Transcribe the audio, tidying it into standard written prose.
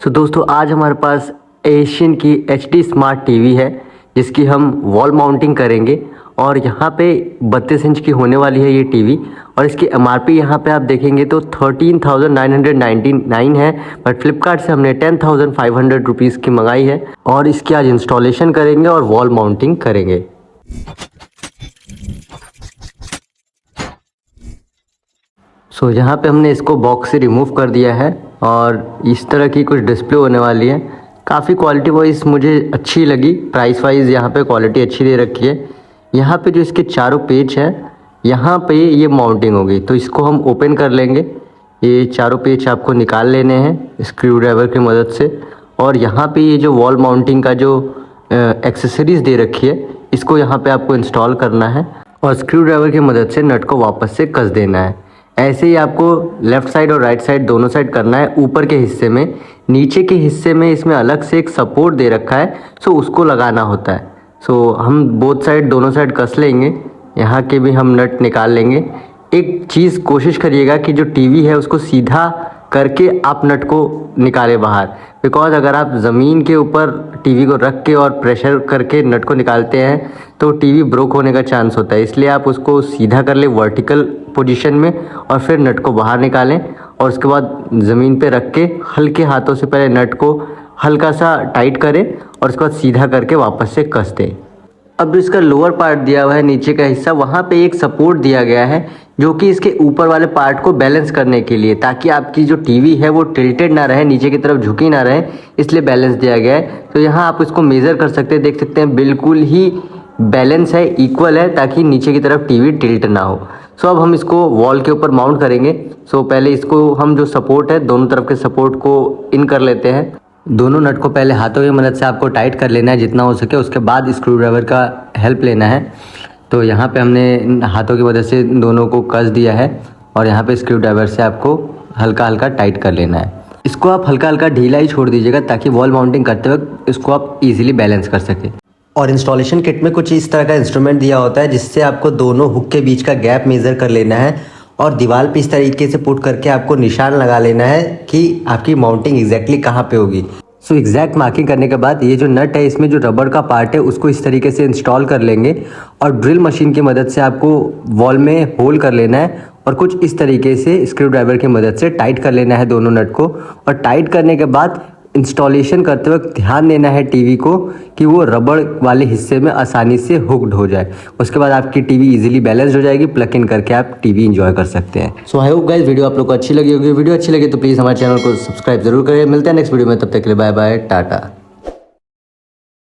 दोस्तों आज हमारे पास एशियन की HD स्मार्ट टीवी है जिसकी हम वॉल माउंटिंग करेंगे और यहाँ पे 32 इंच की होने वाली है ये टीवी और इसकी MRP यहाँ पे आप देखेंगे तो 13,999 है, बट फ्लिपकार्ट से हमने 10,500 रुपीज़ की मंगाई है और इसकी आज इंस्टॉलेशन करेंगे और वॉल माउंटिंग करेंगे। यहाँ पे हमने इसको बॉक्स से रिमूव कर दिया है और इस तरह की कुछ डिस्प्ले होने वाली है। काफ़ी क्वालिटी वाइज मुझे अच्छी लगी, प्राइस वाइज यहाँ पे क्वालिटी अच्छी दे रखी है। यहाँ पे जो इसके चारों पेज है यहाँ पे ये माउंटिंग होगी, तो इसको हम ओपन कर लेंगे। ये चारों पेज आपको निकाल लेने हैं स्क्रू ड्राइवर की मदद से और यहाँ पे ये जो वॉल माउंटिंग का जो एक्सेसरीज़ दे रखी है इसको यहाँ पे आपको इंस्टॉल करना है और स्क्रू ड्राइवर की मदद से नट को वापस से कस देना है। ऐसे ही आपको लेफ़्ट साइड और राइट साइड दोनों साइड करना है। ऊपर के हिस्से में, नीचे के हिस्से में इसमें अलग से एक सपोर्ट दे रखा है, सो उसको लगाना होता है। हम बोथ साइड दोनों साइड कस लेंगे, यहाँ के भी हम नट निकाल लेंगे। एक चीज़ कोशिश करिएगा कि जो टीवी है उसको सीधा करके आप नट को निकालें बाहर, बिकॉज़ अगर आप ज़मीन के ऊपर टीवी को रख के और प्रेशर करके नट को निकालते हैं तो टीवी ब्रोक होने का चांस होता है। इसलिए आप उसको सीधा कर ले वर्टिकल पोजीशन में और फिर नट को बाहर निकालें और उसके बाद ज़मीन पे रख के हल्के हाथों से पहले नट को हल्का सा टाइट करें और उसके बाद सीधा करके वापस से कस दें। अब इसका लोअर पार्ट दिया हुआ है, नीचे का हिस्सा, वहाँ पे एक सपोर्ट दिया गया है जो कि इसके ऊपर वाले पार्ट को बैलेंस करने के लिए, ताकि आपकी जो टीवी है वो टिल्टेड ना रहे, नीचे की तरफ झुकी ना रहे, इसलिए बैलेंस दिया गया है। तो यहाँ आप इसको मेज़र कर सकते हैं, देख सकते हैं बिल्कुल ही बैलेंस है, इक्वल है, ताकि नीचे की तरफ टीवी टिल्ट ना हो। अब हम इसको वॉल के ऊपर माउंट करेंगे। पहले इसको हम जो सपोर्ट है दोनों तरफ के सपोर्ट को इन कर लेते हैं। दोनों नट को पहले हाथों की मदद से आपको टाइट कर लेना है जितना हो सके, उसके बाद स्क्रू ड्राइवर का हेल्प लेना है। तो यहाँ पे हमने हाथों की मदद से दोनों को कस दिया है और यहाँ पे स्क्रू ड्राइवर से आपको हल्का हल्का टाइट कर लेना है। इसको आप हल्का हल्का ढीला ही छोड़ दीजिएगा ताकि वॉल माउंटिंग करते वक्त इसको आप ईजिली बैलेंस कर सकें। और इंस्टॉलेशन किट में कुछ इस तरह का इंस्ट्रूमेंट दिया होता है जिससे आपको दोनों हुक के बीच का गैप मेज़र कर लेना है और दीवार पे इस तरीके से पुट करके आपको निशान लगा लेना है कि आपकी माउंटिंग एग्जैक्टली कहाँ पे होगी। एग्जैक्ट मार्किंग करने के बाद ये जो नट है इसमें जो रबर का पार्ट है उसको इस तरीके से इंस्टॉल कर लेंगे और ड्रिल मशीन की मदद से आपको वॉल में होल कर लेना है और कुछ इस तरीके से स्क्रू ड्राइवर की मदद से टाइट कर लेना है दोनों नट को। और टाइट करने के बाद इंस्टॉलेशन करते वक्त ध्यान देना है टीवी को कि वो रबड़ वाले हिस्से में आसानी से हुक्ड हो जाए। उसके बाद आपकी टीवी इजीली बैलेंस्ड हो जाएगी, प्लग इन करके आप टीवी एंजॉय कर सकते हैं। आई होप गाइस वीडियो आप लोग को अच्छी लगी होगी। वीडियो अच्छी लगी तो प्लीज़ हमारे चैनल को सब्सक्राइब जरूर करें। मिलते हैं नेक्स्ट वीडियो में, तब तक के लिए बाय बाय, टाटा।